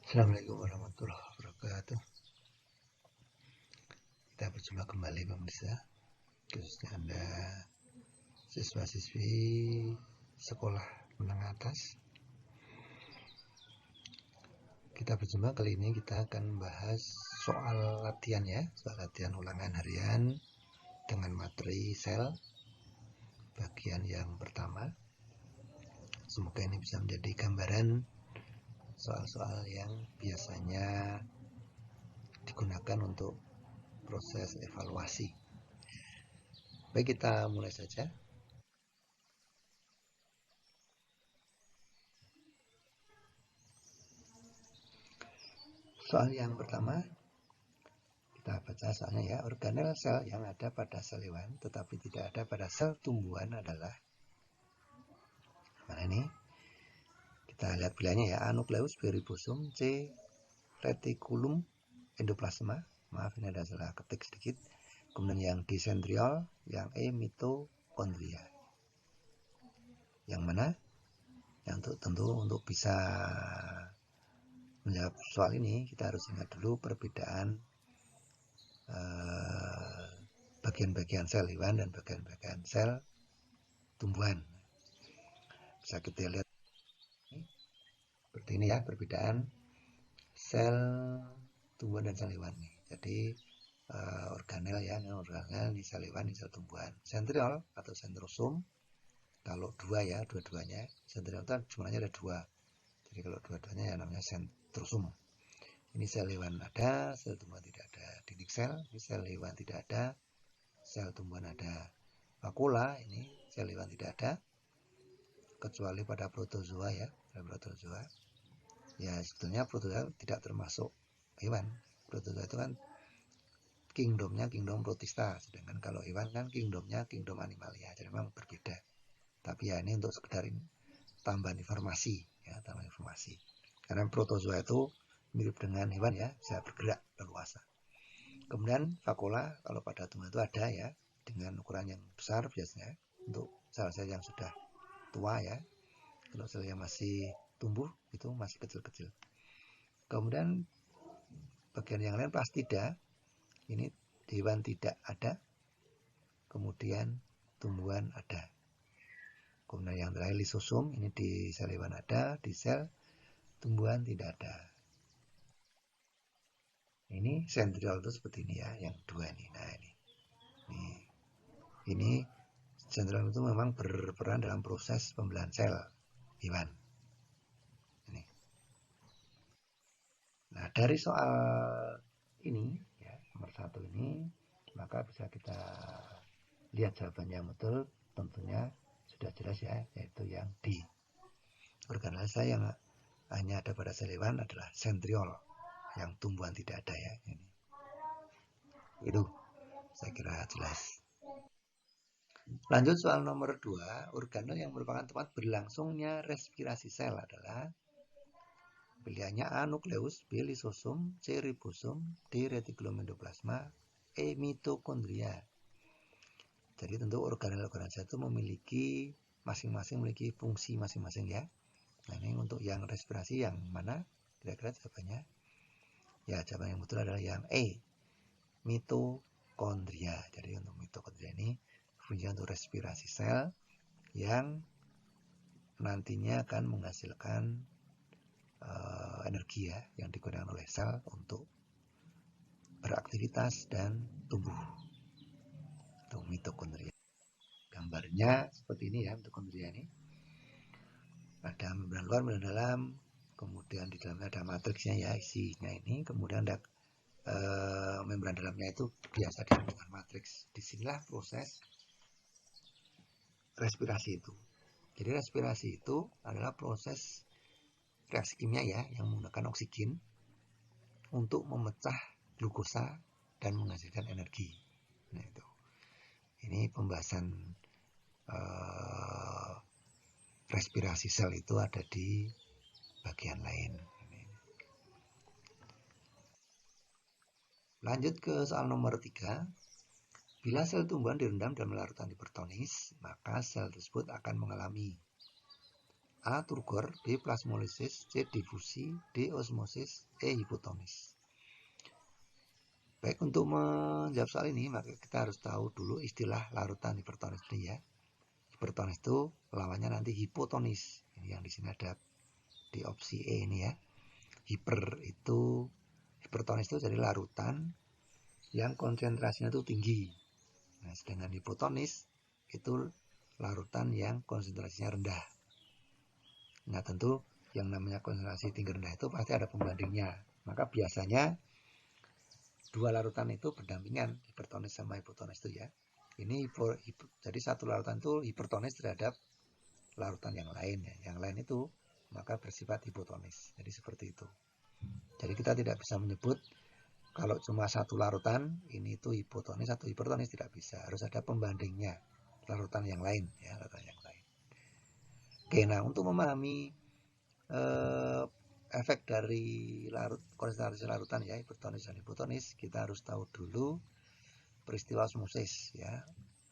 Assalamualaikum warahmatullahi wabarakatuh. Kita berjumpa kembali pemirsa, khususnya Anda siswa-siswi sekolah menengah atas. Kita berjumpa kali ini, kita akan membahas soal latihan ya, soal latihan ulangan harian dengan materi sel bagian yang pertama. Semoga ini bisa menjadi gambaran soal-soal yang biasanya digunakan untuk proses evaluasi. Baik, kita mulai saja. Soal yang pertama, kita baca soalnya ya. Organel sel yang ada pada sel hewan tetapi tidak ada pada sel tumbuhan adalah, mana ini? Kita lihat pilihannya ya. A. Nukleus, B. Ribosum, C. Retikulum endoplasma. Maaf, ini ada salah ketik sedikit. Kemudian yang D. Centriol, yang E. Mitokondria. Yang mana? Yang tentu untuk bisa menjawab soal ini kita harus ingat dulu perbedaan bagian-bagian sel hewan dan bagian-bagian sel tumbuhan. Bisa kita lihat seperti ini ya, perbedaan sel tumbuhan dan sel hewan nih. Jadi organel ya, organel ini sel hewan, ini sel tumbuhan. Centriol atau centrosome, kalau dua ya, dua-duanya. Centriol itu jumlahnya ada dua. Jadi kalau dua-duanya ya namanya centrosome. Ini sel hewan ada, sel tumbuhan tidak ada. Dinding sel, ini sel hewan tidak ada, sel tumbuhan ada. Vakuola, ini sel hewan tidak ada, kecuali pada protozoa ya, protozoa. Ya sebetulnya protozoa tidak termasuk hewan. Protozoa itu kan kingdomnya kingdom protista, sedangkan kalau hewan kan kingdomnya kingdom animalia. Jadi memang berbeda. Tapi ya ini untuk sekedar tambahan informasi ya, tambahan informasi. Karena protozoa itu mirip dengan hewan ya, bisa bergerak leluasa. Kemudian vakuola kalau pada tumbuhan itu ada ya, dengan ukuran yang besar biasanya untuk sel-sel yang sudah tua ya. Kalau sel yang masih tumbuh itu masih kecil-kecil. Kemudian bagian yang lain plastida, ini hewan tidak ada, kemudian tumbuhan ada. Kemudian yang terakhir lisosom, ini di sel hewan ada, di sel tumbuhan tidak ada. Ini centriol itu seperti ini ya, yang dua nih. Nah ini centriol itu memang berperan dalam proses pembelahan sel hewan. Ini. Nah dari soal ini ya, nomor 1 ini, maka bisa kita lihat jawabannya yang betul, tentunya sudah jelas ya, yaitu yang D. Organel sel yang hanya ada pada sel hewan adalah centriol, yang tumbuhan tidak ada ya. Ini. Itu saya kira jelas. Lanjut soal nomor 2, organel yang merupakan tempat berlangsungnya respirasi sel adalah, pilihannya A. Nukleus, B. Lisosom, C. Ribosom, D. Retikulum endoplasma, E. Mitokondria. Jadi tentu organel-organel sel itu memiliki masing-masing memiliki fungsi masing-masing ya. Nah ini untuk yang respirasi yang mana? Kira-kira jawabannya? Ya jawaban yang betul adalah yang E. Mitokondria. Jadi untuk mitokondria ini fungsinya untuk respirasi sel yang nantinya akan menghasilkan energi ya, yang digunakan oleh sel untuk beraktivitas dan tumbuh. Itu mitokondria. Gambarnya seperti ini ya, mitokondria ini. Ada membran luar, membran dalam, kemudian di dalamnya ada matriksnya ya, isinya ini, kemudian ada membran dalamnya itu biasa disebut dengan matriks. Disinilah proses respirasi itu. Jadi respirasi itu adalah proses reaksi kimia ya, yang menggunakan oksigen untuk memecah glukosa dan menghasilkan energi. Nah itu. Ini pembahasan respirasi sel itu ada di bagian lain. Lanjut ke soal nomor 3. Bila sel tumbuhan direndam dalam larutan hipertonis, maka sel tersebut akan mengalami A. turgor, B. plasmolisis, C. difusi, D. osmosis, E. hipotonis. Baik, untuk menjawab soal ini maka kita harus tahu dulu istilah larutan hipertonis ini ya. Hipertonis itu lawannya nanti hipotonis. Ini yang di sini ada di opsi E ini ya. Hipertonis itu jadi larutan yang konsentrasinya itu tinggi. Nah, sedangkan hipotonis itu larutan yang konsentrasinya rendah. Nah, tentu yang namanya konsentrasi tinggi rendah itu pasti ada pembandingnya. Maka biasanya dua larutan itu berdampingan, hipertonis sama hipotonis itu ya. Ini jadi satu larutan itu hipertonis terhadap larutan yang lain ya. Yang lain itu maka bersifat hipotonis. Jadi seperti itu. Jadi kita tidak bisa menyebut kalau cuma satu larutan ini itu hipotonis atau hipertonis, tidak bisa. Harus ada pembandingnya larutan yang lain ya, larutan yang lain. Oke, nah untuk memahami efek dari konsentrasi larutan ya, hipertonis dan hipotonis, kita harus tahu dulu peristiwa osmosis ya.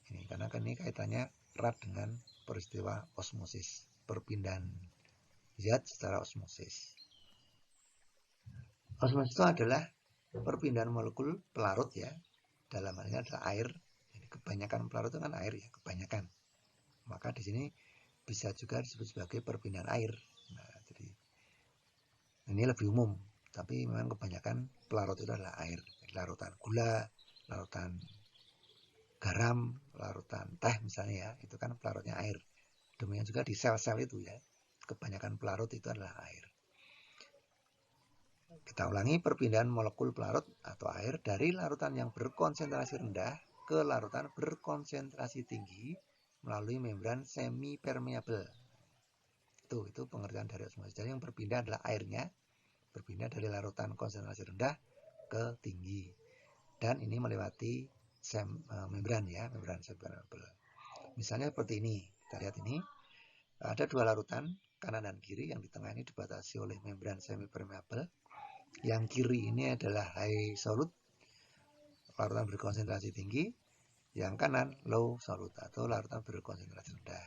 Ini karena ini kaitannya erat dengan peristiwa osmosis, perpindahan zat secara osmosis. Osmosis itu adalah perpindahan molekul pelarut ya. Dalam hal ini adalah air. Jadi kebanyakan pelarut itu kan air ya, kebanyakan. Maka di sini bisa juga disebut sebagai perpindahan air. Nah, jadi ini lebih umum, tapi memang kebanyakan pelarut itu adalah air. Larutan gula, larutan garam, larutan teh misalnya ya, itu kan pelarutnya air. Demikian juga di sel-sel itu ya, kebanyakan pelarut itu adalah air. Kita ulangi, perpindahan molekul pelarut atau air dari larutan yang berkonsentrasi rendah ke larutan berkonsentrasi tinggi melalui membran semi permeabel. Itu pengertian dari osmosis. Jadi yang berpindah adalah airnya, berpindah dari larutan konsentrasi rendah ke tinggi. Dan ini melewati membran ya, membran semi permeabel. Misalnya seperti ini, kita lihat ini. Ada dua larutan, kanan dan kiri, yang di tengah ini dibatasi oleh membran semi permeabel. Yang kiri ini adalah high solute, larutan berkonsentrasi tinggi. Yang kanan low solute atau larutan berkonsentrasi rendah.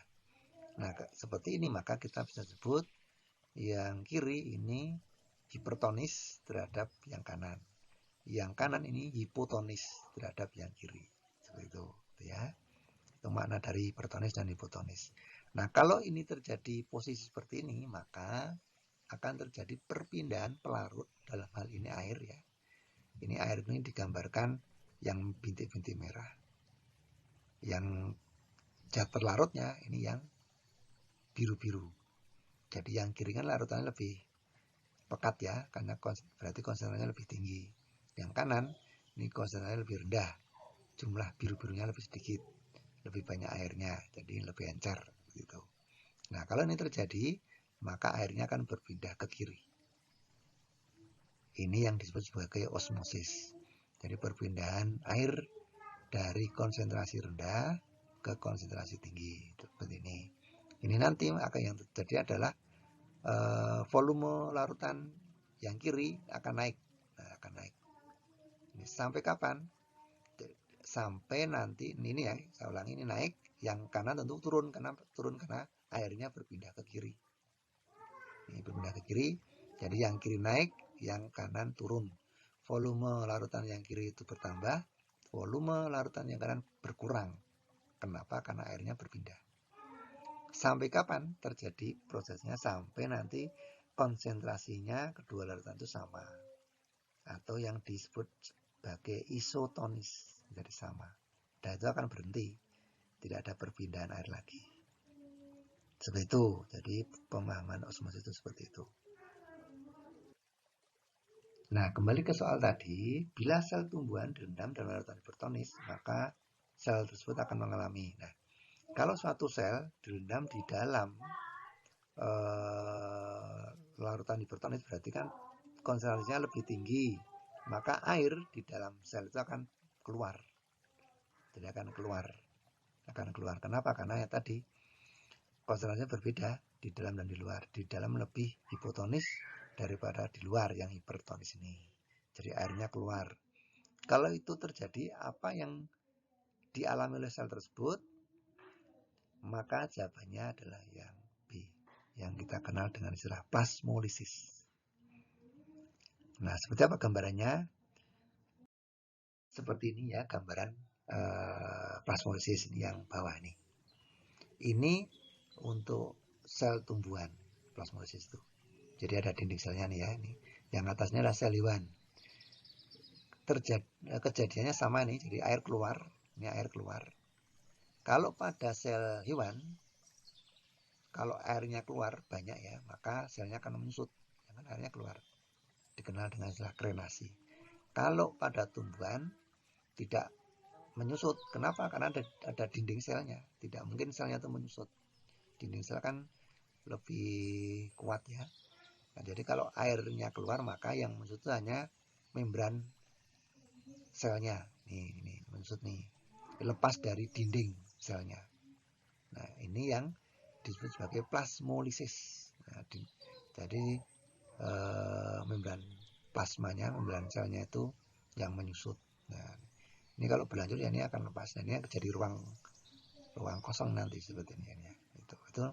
Nah, seperti ini maka kita bisa sebut yang kiri ini hipertonis terhadap yang kanan. Yang kanan ini hipotonis terhadap yang kiri. Seperti itu ya. Itu makna dari hipertonis dan hipotonis. Nah, kalau ini terjadi posisi seperti ini, maka akan terjadi perpindahan pelarut, dalam hal ini air ya. Ini air ini digambarkan yang bintik-bintik merah. Yang zat berlarutnya ini yang biru-biru. Jadi yang kiri kan larutannya lebih pekat ya, karena berarti konsentrasinya lebih tinggi. Yang kanan ini konsentrasinya lebih rendah, jumlah biru-birunya lebih sedikit, lebih banyak airnya, jadi lebih encer gitu. Nah, kalau ini terjadi, maka airnya akan berpindah ke kiri. Ini yang disebut sebagai osmosis. Jadi perpindahan air dari konsentrasi rendah ke konsentrasi tinggi, seperti ini. Ini nanti maka yang terjadi adalah volume larutan yang kiri akan naik. Nah, akan naik. Ini sampai kapan? Sampai nanti ini ya, saya ulangi, ini naik, yang kanan tentu turun karena airnya berpindah ke kiri. Ini berpindah ke kiri, jadi yang kiri naik, yang kanan turun. Volume larutan yang kiri itu bertambah, volume larutan yang kanan berkurang. Kenapa? Karena airnya berpindah. Sampai kapan terjadi prosesnya? Sampai nanti konsentrasinya kedua larutan itu sama. Atau yang disebut sebagai isotonis, jadi sama. Dan itu akan berhenti. Tidak ada perpindahan air lagi. Seperti itu. Jadi pemahaman osmosis itu seperti itu. Nah, kembali ke soal tadi, bila sel tumbuhan direndam dalam larutan hipertonis, maka sel tersebut akan mengalami. Nah, kalau suatu sel direndam di dalam larutan hipertonis, berarti kan konsentrasinya lebih tinggi, maka air di dalam sel itu akan keluar. Jadi akan keluar. Kenapa? Karena ya tadi konsentrasinya berbeda di dalam dan di luar. Di dalam lebih hipotonis daripada di luar yang hipertonis ini. Jadi airnya keluar. Kalau itu terjadi, apa yang dialami oleh sel tersebut? Maka jawabannya adalah yang B. yang kita kenal dengan istilah plasmolisis. Nah, seperti apa gambarannya? Seperti ini ya gambaran plasmolisis yang bawah nih. Ini untuk sel tumbuhan plasmolisis itu. Jadi ada dinding selnya nih ya, ini. Yang atasnya adalah sel hewan. Kejadiannya sama nih, jadi air keluar, ini air keluar. Kalau pada sel hewan, kalau airnya keluar banyak ya, maka selnya akan menyusut, jangan airnya keluar. Dikenal dengan istilah krenasi. Kalau pada tumbuhan tidak menyusut, kenapa? Karena ada dinding selnya. Tidak mungkin selnya itu menyusut. Dinding sel kan lebih kuat ya. Nah, jadi kalau airnya keluar maka yang menyusut itu hanya membran selnya. Ini menyusut nih. Lepas dari dinding selnya. Nah, ini yang disebut sebagai plasmolisis. Nah, jadi membran plasmanya, membran selnya itu yang menyusut. Nah, ini kalau berlanjut ya ini akan lepas. Nah, ini jadi ruang kosong nanti seperti ini ya. Itu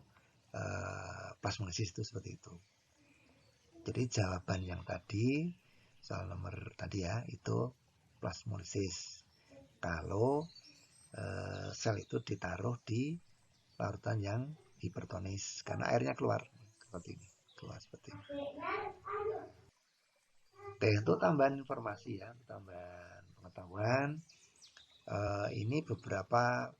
plasmolisis itu seperti itu. Jadi jawaban yang tadi soal nomor tadi ya itu plasmolisis. Kalau sel itu ditaruh di larutan yang hipertonis karena airnya keluar seperti ini, keluar seperti ini. Oke, untuk tambahan informasi ya, tambahan pengetahuan, ini beberapa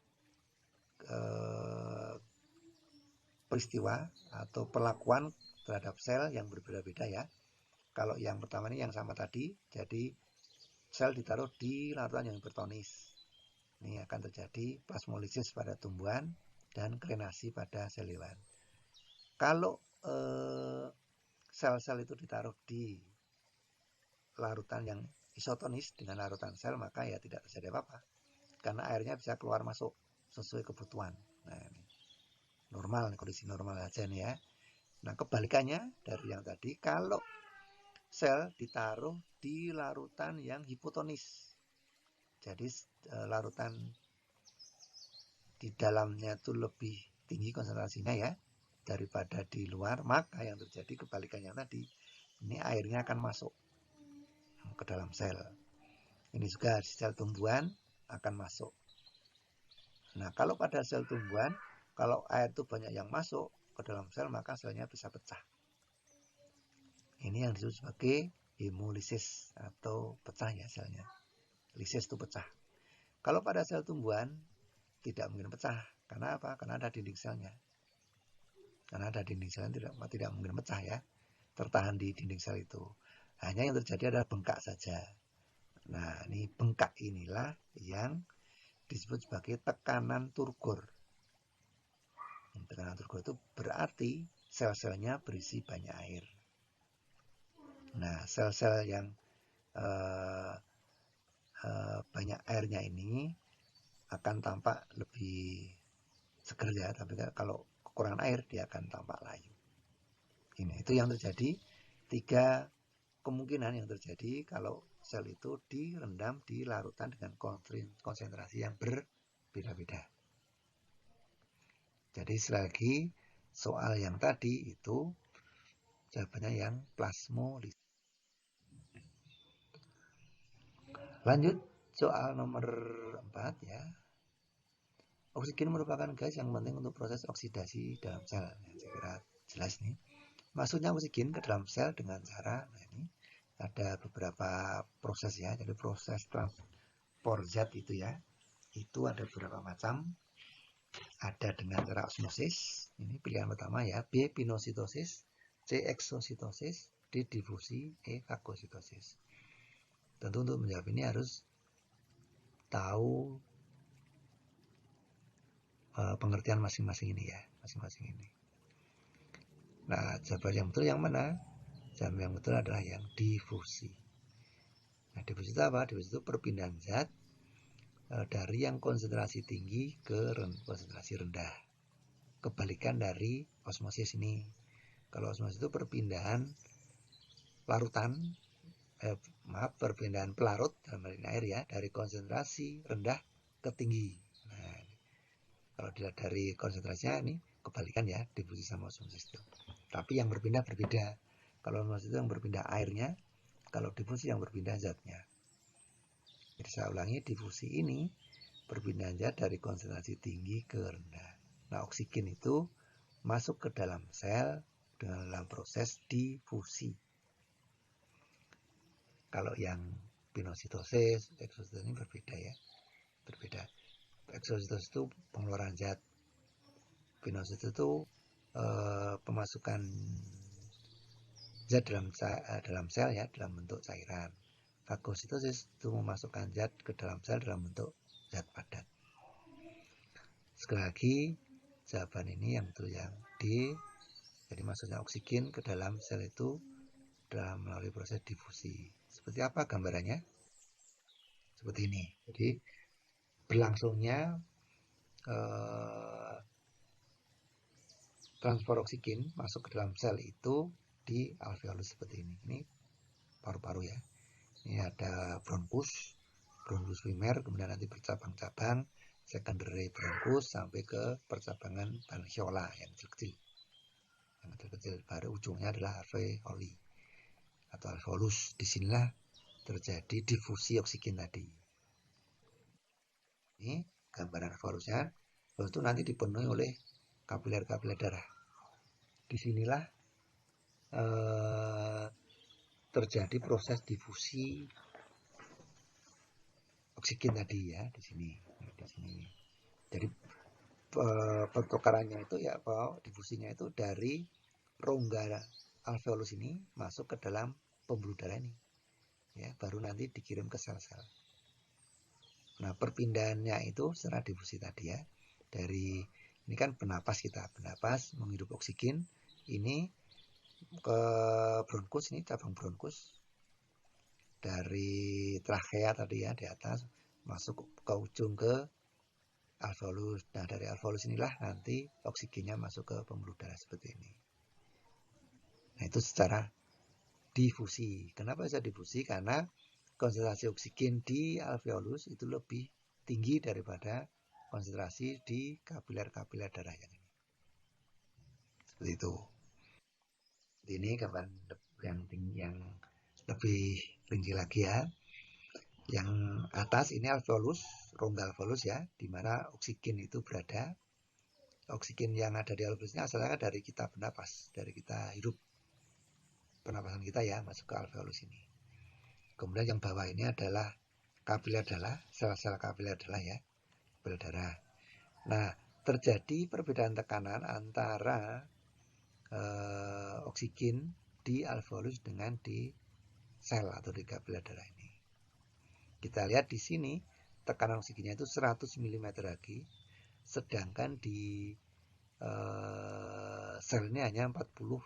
peristiwa atau perlakuan terhadap sel yang berbeda-beda ya. Kalau yang pertama ini yang sama tadi, jadi sel ditaruh di larutan yang hipertonis. Ini akan terjadi plasmolisis pada tumbuhan dan krenasi pada sel hewan. Kalau sel-sel itu ditaruh di larutan yang isotonis dengan larutan sel, maka ya tidak terjadi apa-apa. Karena airnya bisa keluar masuk sesuai kebutuhan. Nah, ini normal, kondisi normal aja nih ya. Nah, kebalikannya dari yang tadi, kalau sel ditaruh di larutan yang hipotonis. Jadi larutan di dalamnya itu lebih tinggi konsentrasinya ya daripada di luar, maka yang terjadi kebalikannya tadi, ini airnya akan masuk ke dalam sel. Ini juga sel tumbuhan akan masuk. Nah, kalau pada sel tumbuhan, kalau air itu banyak yang masuk ke dalam sel, maka selnya bisa pecah. Ini yang disebut sebagai hemolysis atau pecah ya selnya. Lisis itu pecah. Kalau pada sel tumbuhan tidak mungkin pecah. Karena apa? Karena ada dinding selnya. Karena ada dinding selnya tidak mungkin pecah ya. Tertahan di dinding sel itu. Hanya yang terjadi adalah bengkak saja. Nah, ini bengkak inilah yang disebut sebagai tekanan turgor. Tekanan turgor itu berarti sel-selnya berisi banyak air. Nah, sel-sel yang banyak airnya ini akan tampak lebih seger ya, tapi kalau kekurangan air dia akan tampak layu. Ini itu yang terjadi, 3 kemungkinan yang terjadi kalau sel itu direndam di larutan dengan konsentrasi yang berbeda-beda. Jadi sekali lagi soal yang tadi itu jawabannya yang plasmolisis. Lanjut soal nomor 4 ya. Oksigen merupakan gas yang penting untuk proses oksidasi dalam sel. Saya kira jelas nih. Masuknya oksigen ke dalam sel dengan cara, nah ini ada beberapa proses ya. Jadi proses transport zat itu ya, itu ada beberapa macam. Ada dengan cara osmosis, ini pilihan pertama ya. B. Pinositosis, C. Exositosis, D. Difusi, E. fagositosis. Tentu untuk menjawab ini harus tahu pengertian masing-masing ini ya, masing-masing ini. Nah, jawaban yang betul yang mana? Jawaban yang betul adalah yang difusi. Nah, difusi itu apa? Difusi itu perpindahan zat dari yang konsentrasi tinggi ke konsentrasi rendah. Kebalikan dari osmosis ini. Kalau osmosis itu perpindahan larutan, perpindahan pelarut dalam hal ini air ya, dari konsentrasi rendah ke tinggi. Nah, kalau dilihat dari konsentrasinya ini kebalikan ya, difusi sama osmosis itu. Tapi yang berpindah berbeda. Kalau osmosis itu yang berpindah airnya, kalau difusi yang berpindah zatnya. Jadi saya ulangi, difusi ini perpindahan zat dari konsentrasi tinggi ke rendah. Nah, oksigen itu masuk ke dalam sel dalam proses difusi. Kalau yang pinositosis, eksositosis ini berbeda ya, berbeda. Eksositosis itu pengeluaran zat, pinositosis itu pemasukan zat dalam sel ya, dalam bentuk cairan. Fagositosis itu memasukkan zat ke dalam sel dalam bentuk zat padat. Sekali lagi, jawaban ini yang betul yang D. Jadi maksudnya oksigen ke dalam sel itu dalam melalui proses difusi. Seperti apa gambarannya? Seperti ini. Jadi berlangsungnya transfer oksigen masuk ke dalam sel itu di alveolus seperti ini. Ini paru-paru ya. Ini ada bronkus primer, kemudian nanti bercabang-cabang, secondary bronkus sampai ke percabangan branchiola yang kecil-kecil. Yang kecil-kecil, baru ujungnya adalah alveoli atau alveolus. Disinilah terjadi difusi oksigen tadi. Ini gambaran alveolusnya. Alveolus itu nanti dipenuhi oleh kapiler-kapiler darah. Disinilah terjadi proses difusi oksigen tadi ya, di sini. Jadi pertukarannya itu ya, difusinya itu dari rongga alveolus ini masuk ke dalam pembuluh darah ini, ya, baru nanti dikirim ke sel-sel. Nah, perpindahannya itu secara difusi tadi ya, dari ini kan bernapas, kita bernapas menghirup oksigen, ini ke bronkus, ini cabang bronkus, dari trachea tadi ya di atas masuk ke ujung ke alveolus. Nah, dari alveolus inilah nanti oksigennya masuk ke pembuluh darah seperti ini. Nah, itu secara difusi. Kenapa bisa difusi? Karena konsentrasi oksigen di alveolus itu lebih tinggi daripada konsentrasi di kapiler-kapiler darah yang ini. Seperti itu. Ini gambar yang lebih tinggi lagi ya. Yang atas ini alveolus, rongga alveolus ya, di mana oksigen itu berada. Oksigen yang ada di alveolusnya asalnya dari kita bernapas, dari kita hirup, pernapasan kita ya, masuk ke alveolus ini. Kemudian yang bawah ini adalah kapiler darah, sel-sel kapiler darah ya, kapiler darah. Nah, terjadi perbedaan tekanan antara oksigen di alveolus dengan di sel atau di kapiler darah ini. Kita lihat di sini tekanan oksigennya itu 100 mm Hg, sedangkan di sel ini hanya 40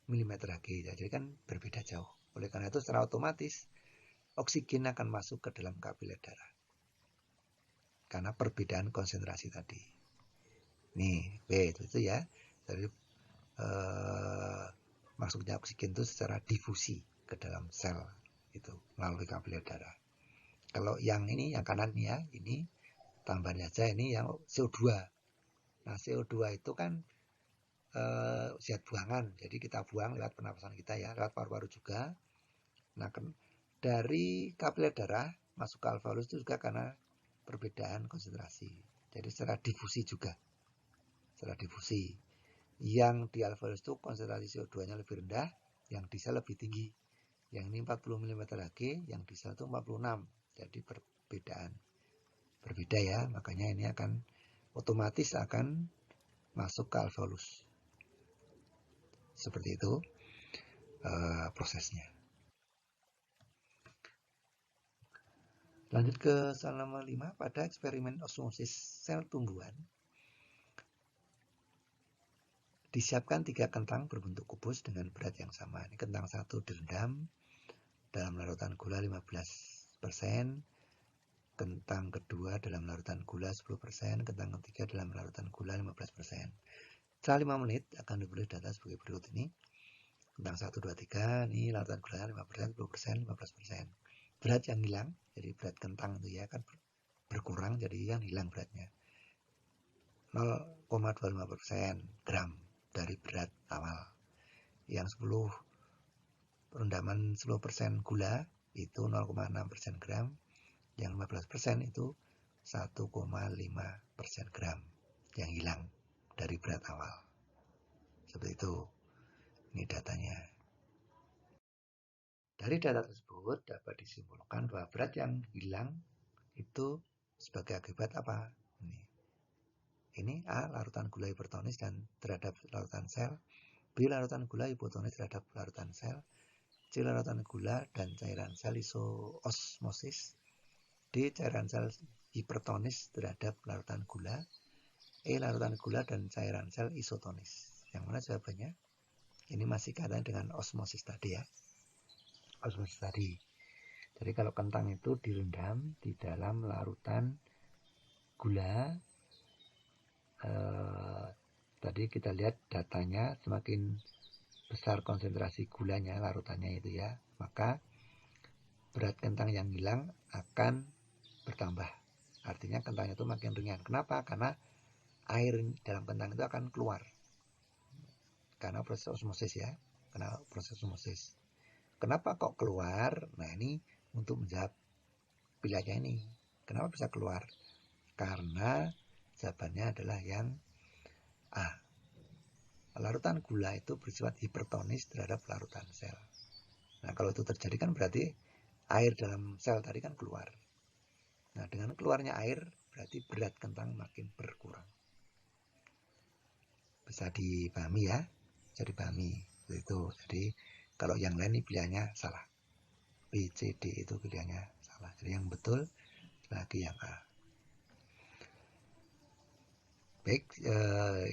mm Hg. Jadi kan berbeda jauh. Oleh karena itu secara otomatis oksigen akan masuk ke dalam kapiler darah. Karena perbedaan konsentrasi tadi. Nih, B itu ya. Jadi masuknya oksigen itu secara difusi ke dalam sel itu melalui kapiler darah. Kalau yang ini, yang kanan ya, ini tambahannya aja, ini yang CO2. Nah, CO2 itu kan zat buangan, jadi kita buang lewat pernapasan kita ya, lewat paru-paru juga. Nah, dari kapiler darah masuk ke alveolus itu juga karena perbedaan konsentrasi. Jadi secara difusi juga, secara difusi. Yang di alveolus itu konsentrasi CO2-nya lebih rendah, yang di sel lebih tinggi. Yang ini 40 mm Hg, yang di sel itu 46. Jadi berbeda ya, makanya ini akan otomatis akan masuk ke alveolus. Seperti itu prosesnya. Lanjut ke soal nomor 5. Pada eksperimen osmosis sel tumbuhan, disiapkan 3 kentang berbentuk kubus dengan berat yang sama. Ini kentang 1 direndam dalam larutan gula 15%, kentang kedua dalam larutan gula 10%, kentang ketiga dalam larutan gula 15%. Setelah 5 menit akan diperoleh data sebagai berikut ini. Kentang 1, 2, 3, ini larutan gula 5%, 10%, 15%. Berat yang hilang, jadi berat kentang itu ya kan berkurang, jadi yang hilang beratnya. 0,25% gram dari berat awal. Yang 10 rendaman 10% gula itu 0,6% gram. Yang 15% itu 1,5% gram yang hilang dari berat awal. Seperti itu. Ini datanya. Dari data tersebut dapat disimpulkan bahwa berat yang hilang itu sebagai akibat apa? Ini A. Larutan gula hipertonis dan terhadap larutan sel. B. Larutan gula hipotonis terhadap larutan sel. C. Larutan gula dan cairan sel isoosmosis. D. Cairan sel hipertonis terhadap larutan gula. E. Larutan gula dan cairan sel isotonis. Yang mana jawabannya? Ini masih kaitan dengan osmosis tadi ya. Osmosis tadi. Jadi kalau kentang itu direndam di dalam larutan gula, tadi kita lihat datanya semakin besar konsentrasi gulanya, larutannya itu ya, maka berat kentang yang hilang akan bertambah. Artinya kentangnya itu makin ringan. Kenapa? Karena air dalam kentang itu akan keluar. Karena proses osmosis ya. Karena proses osmosis. Kenapa kok keluar? Nah ini untuk menjawab pilihannya ini. Kenapa bisa keluar? Karena jawabannya adalah yang A. Larutan gula itu bersifat hipertonis terhadap larutan sel. Nah kalau itu terjadi kan berarti air dalam sel tadi kan keluar. Nah dengan keluarnya air berarti berat kentang makin berkurang. Bisa dipahami ya? Bisa dipahami. Itu. Jadi kalau yang lain ini pilihannya salah. B, C, D itu pilihannya salah. Jadi yang betul lagi yang A. Baik,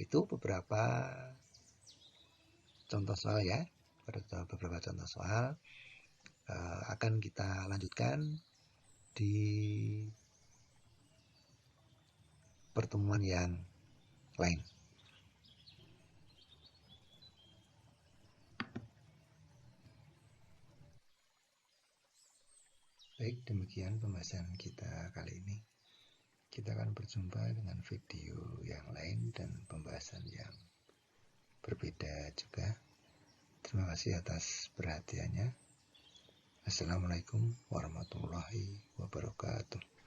itu beberapa contoh soal ya. Beberapa contoh soal akan kita lanjutkan di pertemuan yang lain. Baik, demikian pembahasan kita kali ini. Kita akan berjumpa dengan video yang lain dan pembahasan yang berbeda juga. Terima kasih atas perhatiannya. Assalamualaikum warahmatullahi wabarakatuh.